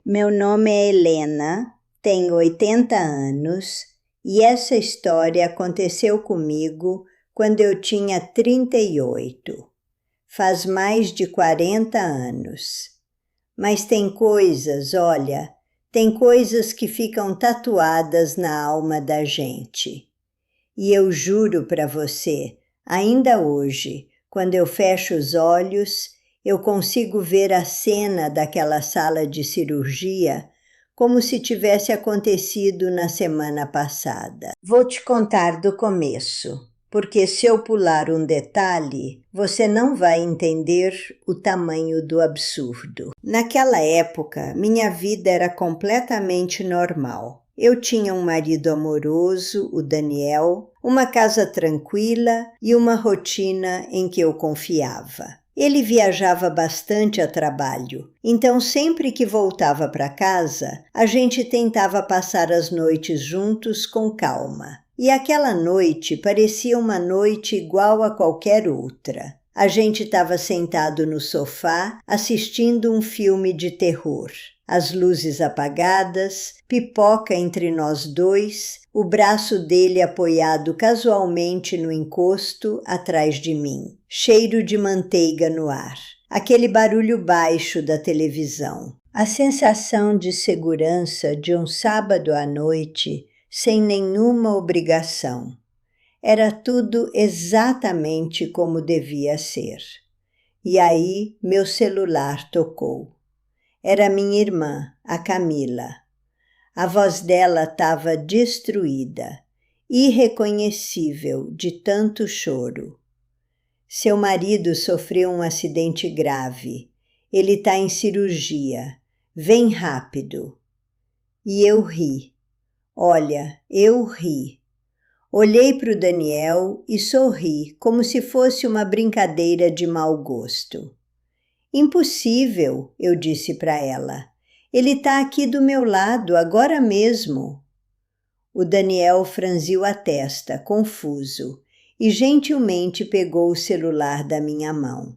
Meu nome é Helena, tenho 80 anos e essa história aconteceu comigo quando eu tinha 38. Faz mais de 40 anos. Mas tem coisas, olha, tem coisas que ficam tatuadas na alma da gente. E eu juro para você, ainda hoje, quando eu fecho os olhos, eu consigo ver a cena daquela sala de cirurgia como se tivesse acontecido na semana passada. Vou te contar do começo, porque se eu pular um detalhe, você não vai entender o tamanho do absurdo. Naquela época, minha vida era completamente normal. Eu tinha um marido amoroso, o Daniel, uma casa tranquila e uma rotina em que eu confiava. Ele viajava bastante a trabalho, então sempre que voltava para casa, a gente tentava passar as noites juntos com calma. E aquela noite parecia uma noite igual a qualquer outra. A gente estava sentado no sofá assistindo um filme de terror. As luzes apagadas, pipoca entre nós dois, o braço dele apoiado casualmente no encosto atrás de mim. Cheiro de manteiga no ar. Aquele barulho baixo da televisão. A sensação de segurança de um sábado à noite sem nenhuma obrigação. Era tudo exatamente como devia ser. E aí meu celular tocou. Era minha irmã, a Camila. A voz dela estava destruída, irreconhecível de tanto choro. Seu marido sofreu um acidente grave. Ele está em cirurgia. Vem rápido. E eu ri. Olha, eu ri. Olhei para o Daniel e sorri como se fosse uma brincadeira de mau gosto. Impossível, eu disse para ela. Ele está aqui do meu lado, agora mesmo. O Daniel franziu a testa, confuso, e gentilmente pegou o celular da minha mão.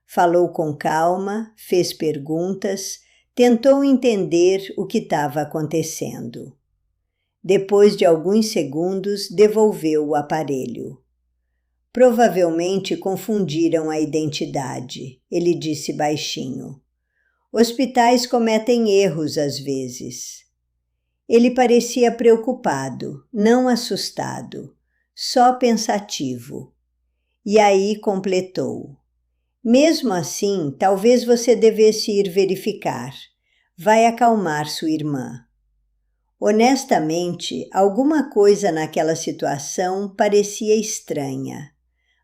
Falou com calma, fez perguntas, tentou entender o que estava acontecendo. Depois de alguns segundos, devolveu o aparelho. Provavelmente confundiram a identidade, ele disse baixinho. Hospitais cometem erros às vezes. Ele parecia preocupado, não assustado, só pensativo. E aí completou. Mesmo assim, talvez você devesse ir verificar. Vai acalmar sua irmã. Honestamente, alguma coisa naquela situação parecia estranha,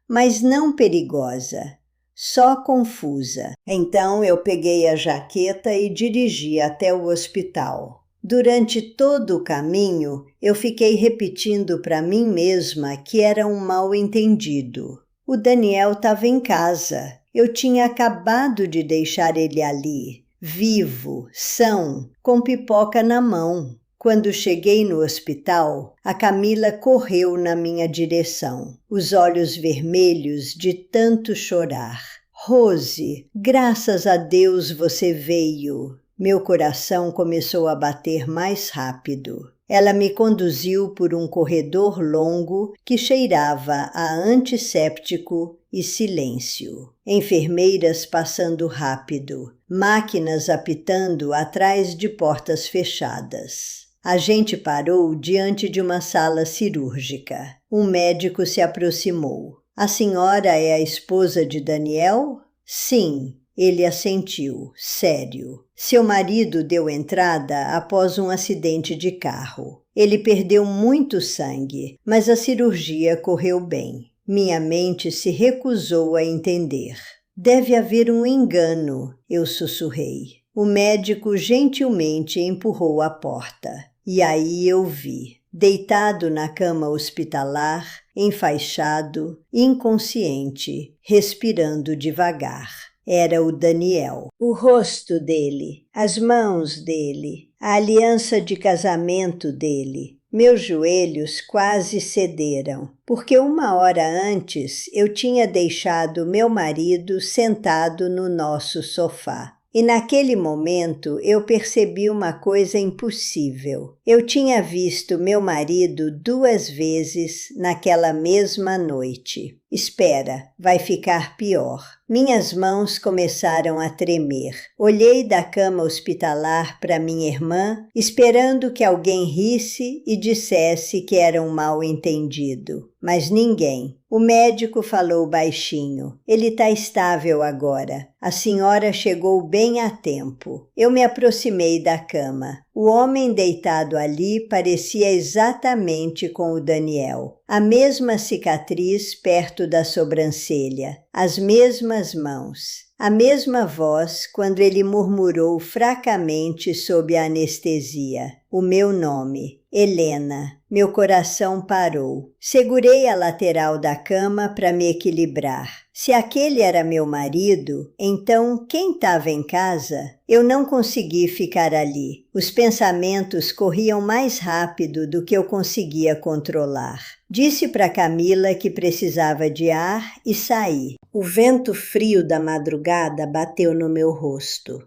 mas não perigosa, só confusa. Então eu peguei a jaqueta e dirigi até o hospital. Durante todo o caminho, eu fiquei repetindo para mim mesma que era um mal-entendido. O Daniel estava em casa. Eu tinha acabado de deixar ele ali, vivo, são, com pipoca na mão. Quando cheguei no hospital, a Camila correu na minha direção, os olhos vermelhos de tanto chorar. Rose, graças a Deus você veio. Meu coração começou a bater mais rápido. Ela me conduziu por um corredor longo que cheirava a antisséptico e silêncio. Enfermeiras passando rápido, máquinas apitando atrás de portas fechadas. A gente parou diante de uma sala cirúrgica. Um médico se aproximou. A senhora é a esposa de Daniel? Sim, ele assentiu, sério. Seu marido deu entrada após um acidente de carro. Ele perdeu muito sangue, mas a cirurgia correu bem. Minha mente se recusou a entender. Deve haver um engano, eu sussurrei. O médico gentilmente empurrou a porta. E aí eu vi, deitado na cama hospitalar, enfaixado, inconsciente, respirando devagar. Era o Daniel. O rosto dele, as mãos dele, a aliança de casamento dele. Meus joelhos quase cederam, porque uma hora antes eu tinha deixado meu marido sentado no nosso sofá. E naquele momento eu percebi uma coisa impossível. Eu tinha visto meu marido 2 vezes naquela mesma noite. Espera, vai ficar pior. Minhas mãos começaram a tremer. Olhei da cama hospitalar para minha irmã, esperando que alguém risse e dissesse que era um mal-entendido. Mas ninguém. O médico falou baixinho. Ele está estável agora. A senhora chegou bem a tempo. Eu me aproximei da cama. O homem deitado ali parecia exatamente com o Daniel. A mesma cicatriz perto da sobrancelha, as mesmas mãos, a mesma voz quando ele murmurou fracamente sob a anestesia. O meu nome, Helena. Meu coração parou. Segurei a lateral da cama para me equilibrar. Se aquele era meu marido, então quem estava em casa? Eu não consegui ficar ali. Os pensamentos corriam mais rápido do que eu conseguia controlar. Disse para Camila que precisava de ar e saí. O vento frio da madrugada bateu no meu rosto,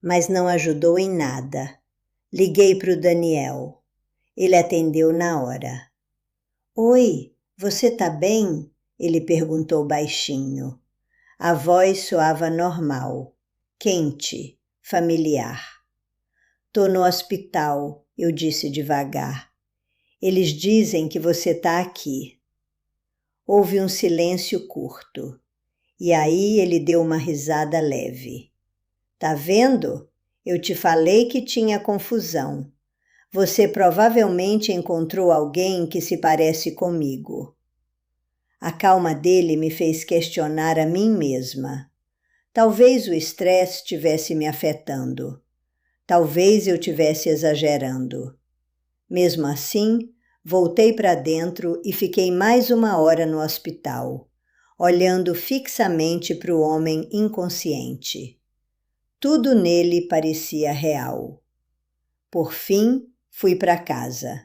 mas não ajudou em nada. Liguei para o Daniel. Ele atendeu na hora. Oi, você tá bem? Ele perguntou baixinho. A voz soava normal, quente, familiar. Tô no hospital, eu disse devagar. Eles dizem que você tá aqui. Houve um silêncio curto. E aí ele deu uma risada leve. Tá vendo? Eu te falei que tinha confusão. Você provavelmente encontrou alguém que se parece comigo. A calma dele me fez questionar a mim mesma. Talvez o estresse estivesse me afetando. Talvez eu estivesse exagerando. Mesmo assim, voltei para dentro e fiquei mais 1 hora no hospital, olhando fixamente para o homem inconsciente. Tudo nele parecia real. Por fim, fui para casa.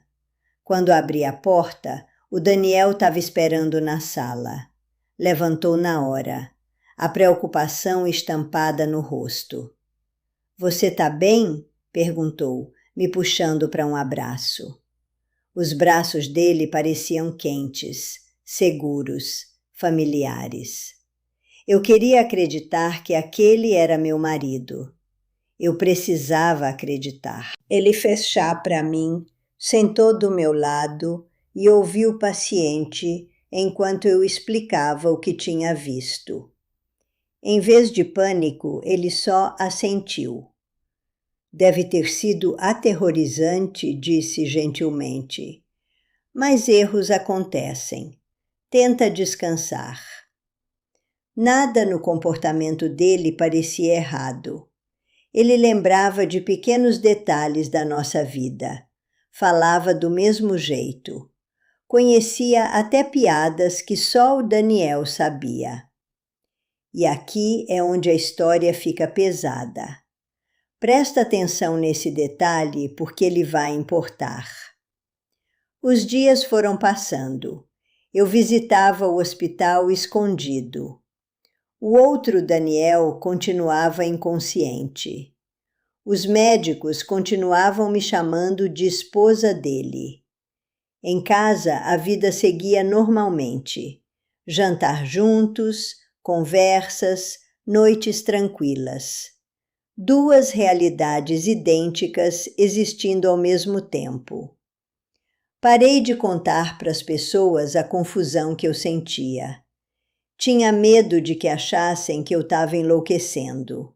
Quando abri a porta, o Daniel estava esperando na sala. Levantou na hora, a preocupação estampada no rosto. Você tá bem? Perguntou, me puxando para um abraço. Os braços dele pareciam quentes, seguros, familiares. Eu queria acreditar que aquele era meu marido. Eu precisava acreditar. Ele fez chá para mim, sentou do meu lado e ouviu paciente enquanto eu explicava o que tinha visto. Em vez de pânico, ele só assentiu. Deve ter sido aterrorizante, disse gentilmente. Mas erros acontecem. Tenta descansar. Nada no comportamento dele parecia errado. Ele lembrava de pequenos detalhes da nossa vida. Falava do mesmo jeito. Conhecia até piadas que só o Daniel sabia. E aqui é onde a história fica pesada. Presta atenção nesse detalhe porque ele vai importar. Os dias foram passando. Eu visitava o hospital escondido. O outro Daniel continuava inconsciente. Os médicos continuavam me chamando de esposa dele. Em casa, a vida seguia normalmente. Jantar juntos, conversas, noites tranquilas. 2 realidades idênticas existindo ao mesmo tempo. Parei de contar para as pessoas a confusão que eu sentia. Tinha medo de que achassem que eu estava enlouquecendo.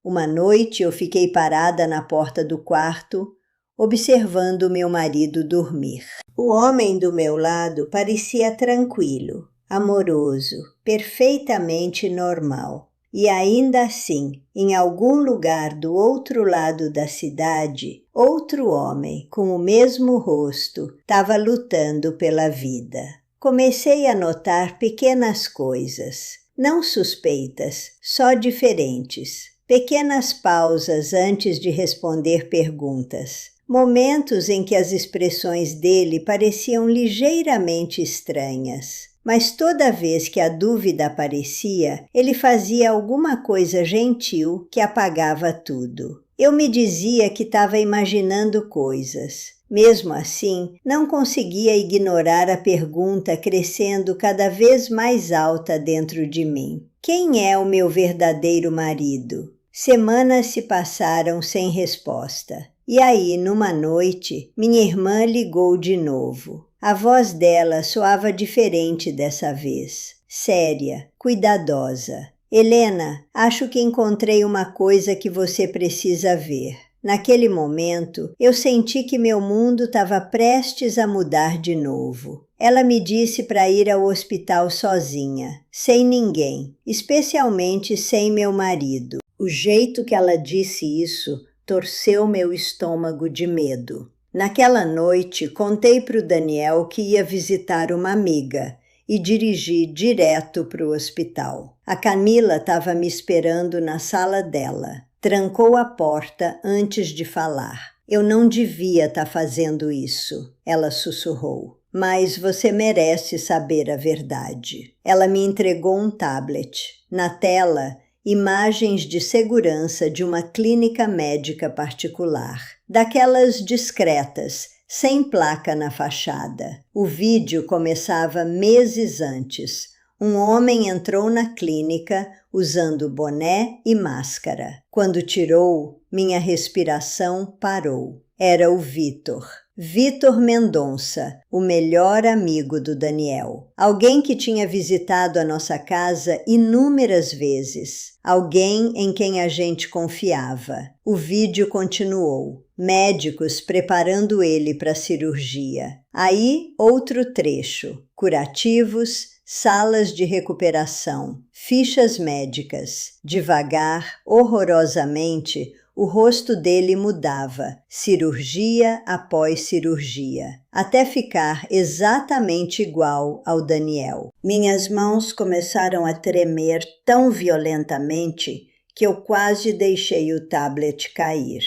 Uma noite eu fiquei parada na porta do quarto, observando meu marido dormir. O homem do meu lado parecia tranquilo, amoroso, perfeitamente normal. E ainda assim, em algum lugar do outro lado da cidade, outro homem com o mesmo rosto estava lutando pela vida. Comecei a notar pequenas coisas, não suspeitas, só diferentes. Pequenas pausas antes de responder perguntas. Momentos em que as expressões dele pareciam ligeiramente estranhas. Mas toda vez que a dúvida aparecia, ele fazia alguma coisa gentil que apagava tudo. Eu me dizia que estava imaginando coisas. Mesmo assim, não conseguia ignorar a pergunta crescendo cada vez mais alta dentro de mim. Quem é o meu verdadeiro marido? Semanas se passaram sem resposta. E aí, numa noite, minha irmã ligou de novo. A voz dela soava diferente dessa vez. Séria, cuidadosa. Helena, acho que encontrei uma coisa que você precisa ver. Naquele momento, eu senti que meu mundo estava prestes a mudar de novo. Ela me disse para ir ao hospital sozinha, sem ninguém, especialmente sem meu marido. O jeito que ela disse isso torceu meu estômago de medo. Naquela noite, contei para o Daniel que ia visitar uma amiga e dirigi direto para o hospital. A Camila estava me esperando na sala dela. Trancou a porta antes de falar. Eu não devia estar fazendo isso, ela sussurrou. Mas você merece saber a verdade. Ela me entregou um tablet. Na tela, imagens de segurança de uma clínica médica particular. Daquelas discretas, sem placa na fachada. O vídeo começava meses antes. Um homem entrou na clínica usando boné e máscara. Quando tirou, minha respiração parou. Era o Vitor. Vitor Mendonça, o melhor amigo do Daniel. Alguém que tinha visitado a nossa casa inúmeras vezes. Alguém em quem a gente confiava. O vídeo continuou. Médicos preparando ele para a cirurgia. Aí, outro trecho. Curativos, salas de recuperação, fichas médicas. Devagar, horrorosamente, o rosto dele mudava, cirurgia após cirurgia, até ficar exatamente igual ao Daniel. Minhas mãos começaram a tremer tão violentamente que eu quase deixei o tablet cair.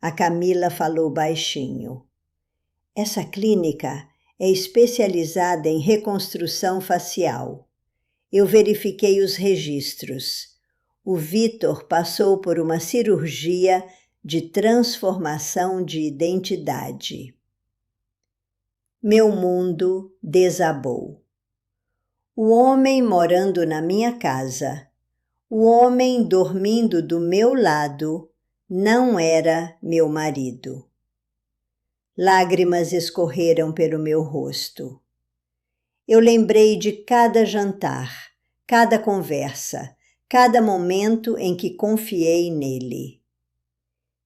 A Camila falou baixinho. Essa clínica é especializada em reconstrução facial. Eu verifiquei os registros. O Vitor passou por uma cirurgia de transformação de identidade. Meu mundo desabou. O homem morando na minha casa, o homem dormindo do meu lado, não era meu marido. Lágrimas escorreram pelo meu rosto. Eu lembrei de cada jantar, cada conversa, cada momento em que confiei nele.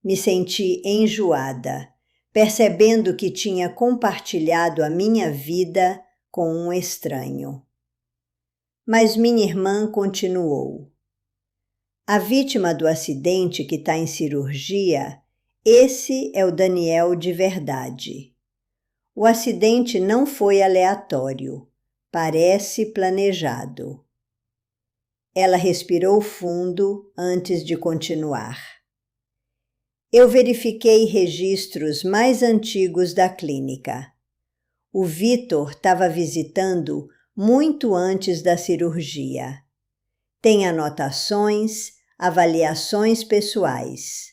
Me senti enjoada, percebendo que tinha compartilhado a minha vida com um estranho. Mas minha irmã continuou. A vítima do acidente que está em cirurgia, esse é o Daniel de verdade. O acidente não foi aleatório, parece planejado. Ela respirou fundo antes de continuar. Eu verifiquei registros mais antigos da clínica. O Vitor estava visitando muito antes da cirurgia. Tem anotações, avaliações pessoais.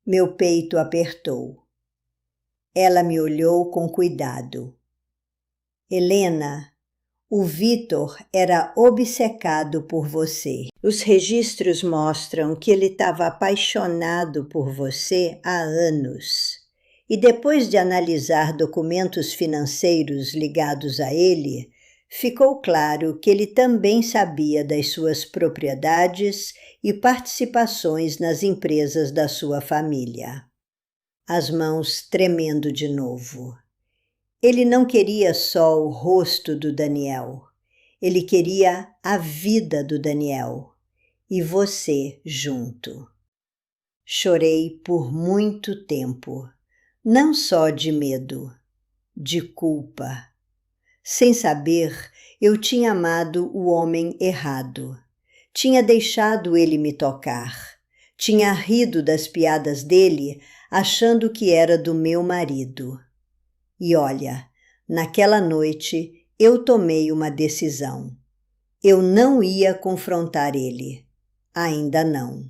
Meu peito apertou. Ela me olhou com cuidado. Helena, o Vitor era obcecado por você. Os registros mostram que ele estava apaixonado por você há anos. E depois de analisar documentos financeiros ligados a ele, ficou claro que ele também sabia das suas propriedades e participações nas empresas da sua família. As mãos tremendo de novo. Ele não queria só o rosto do Daniel. Ele queria a vida do Daniel. E você junto. Chorei por muito tempo. Não só de medo, de culpa. Sem saber, eu tinha amado o homem errado. Tinha deixado ele me tocar. Tinha rido das piadas dele, achando que era do meu marido. E olha, naquela noite eu tomei uma decisão. Eu não ia confrontar ele. Ainda não.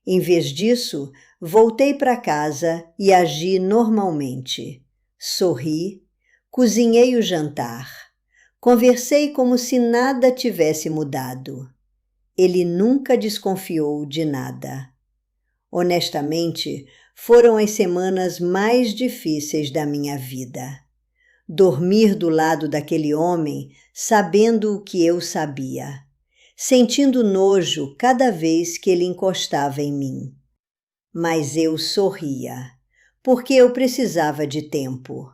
Em vez disso, voltei para casa e agi normalmente. Sorri, cozinhei o jantar. Conversei como se nada tivesse mudado. Ele nunca desconfiou de nada. Honestamente, foram as semanas mais difíceis da minha vida. Dormir do lado daquele homem, sabendo o que eu sabia, sentindo nojo cada vez que ele encostava em mim. Mas eu sorria, porque eu precisava de tempo.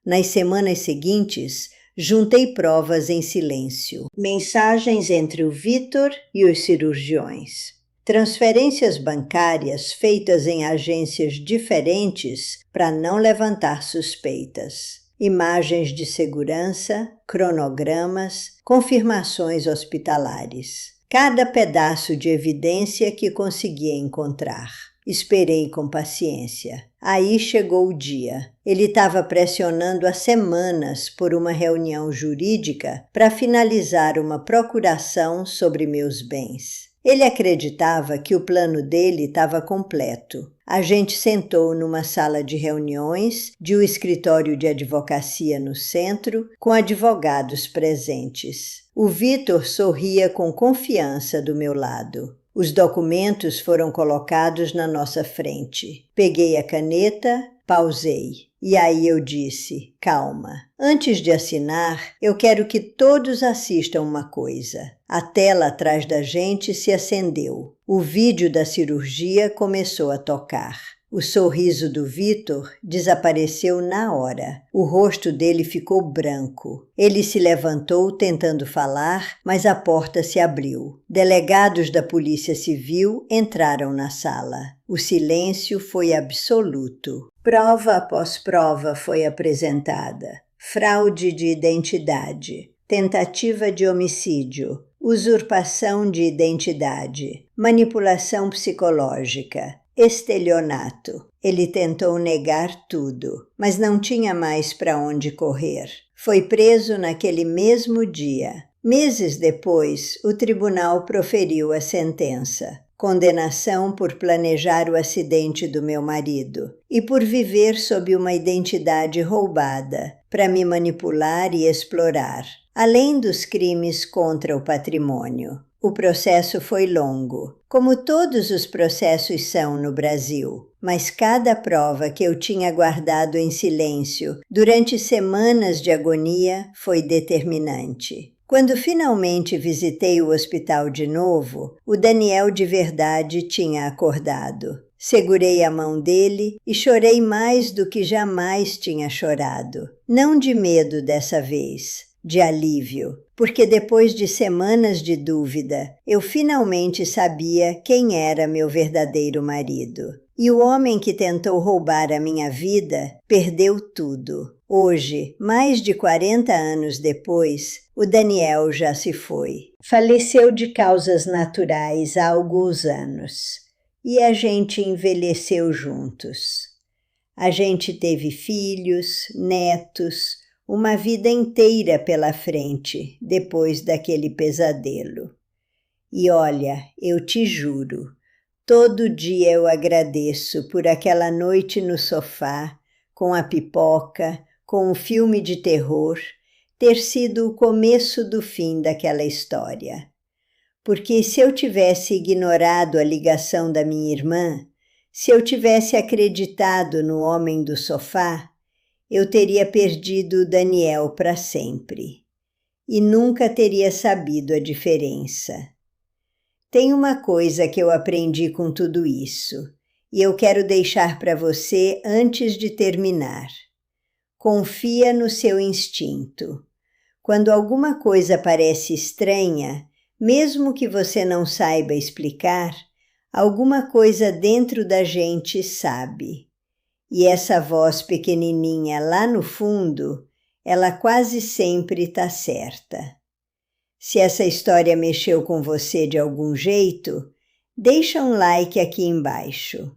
Nas semanas seguintes, juntei provas em silêncio. Mensagens entre o Vitor e os cirurgiões. Transferências bancárias feitas em agências diferentes para não levantar suspeitas. Imagens de segurança, cronogramas, confirmações hospitalares. Cada pedaço de evidência que conseguia encontrar. Esperei com paciência. Aí chegou o dia. Ele estava pressionando há semanas por uma reunião jurídica para finalizar uma procuração sobre meus bens. Ele acreditava que o plano dele estava completo. A gente sentou numa sala de reuniões de um escritório de advocacia no centro, com advogados presentes. O Vitor sorria com confiança do meu lado. Os documentos foram colocados na nossa frente. Peguei a caneta, pausei. E aí eu disse, calma, antes de assinar, eu quero que todos assistam uma coisa. A tela atrás da gente se acendeu. O vídeo da cirurgia começou a tocar. O sorriso do Vitor desapareceu na hora. O rosto dele ficou branco. Ele se levantou tentando falar, mas a porta se abriu. Delegados da Polícia Civil entraram na sala. O silêncio foi absoluto. Prova após prova foi apresentada. Fraude de identidade, tentativa de homicídio, usurpação de identidade, manipulação psicológica, estelionato. Ele tentou negar tudo, mas não tinha mais para onde correr. Foi preso naquele mesmo dia. Meses depois, o tribunal proferiu a sentença. Condenação por planejar o acidente do meu marido e por viver sob uma identidade roubada, para me manipular e explorar, além dos crimes contra o patrimônio. O processo foi longo, como todos os processos são no Brasil, mas cada prova que eu tinha guardado em silêncio durante semanas de agonia foi determinante. Quando finalmente visitei o hospital de novo, o Daniel de verdade tinha acordado. Segurei a mão dele e chorei mais do que jamais tinha chorado. Não de medo dessa vez, de alívio, porque depois de semanas de dúvida, eu finalmente sabia quem era meu verdadeiro marido. E o homem que tentou roubar a minha vida perdeu tudo. Hoje, mais de 40 anos depois, o Daniel já se foi. Faleceu de causas naturais há alguns anos. E a gente envelheceu juntos. A gente teve filhos, netos, uma vida inteira pela frente, depois daquele pesadelo. E olha, eu te juro, todo dia eu agradeço por aquela noite no sofá, com a pipoca, com um filme de terror, ter sido o começo do fim daquela história. Porque se eu tivesse ignorado a ligação da minha irmã, se eu tivesse acreditado no homem do sofá, eu teria perdido o Daniel para sempre. E nunca teria sabido a diferença. Tem uma coisa que eu aprendi com tudo isso, e eu quero deixar para você antes de terminar. Confia no seu instinto. Quando alguma coisa parece estranha, mesmo que você não saiba explicar, alguma coisa dentro da gente sabe. E essa voz pequenininha lá no fundo, ela quase sempre está certa. Se essa história mexeu com você de algum jeito, deixa um like aqui embaixo.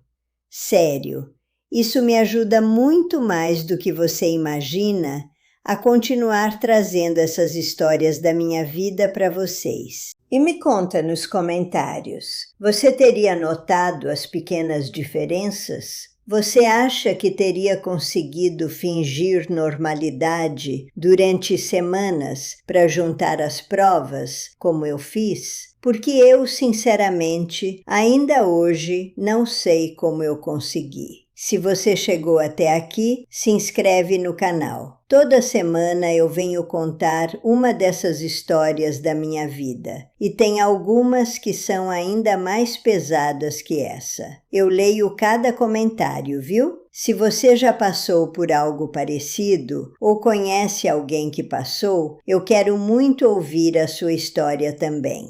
Sério, isso me ajuda muito mais do que você imagina a continuar trazendo essas histórias da minha vida para vocês. E me conta nos comentários, você teria notado as pequenas diferenças? Você acha que teria conseguido fingir normalidade durante semanas para juntar as provas, como eu fiz? Porque eu, sinceramente, ainda hoje não sei como eu consegui. Se você chegou até aqui, se inscreve no canal. Toda semana eu venho contar uma dessas histórias da minha vida. E tem algumas que são ainda mais pesadas que essa. Eu leio cada comentário, viu? Se você já passou por algo parecido ou conhece alguém que passou, eu quero muito ouvir a sua história também.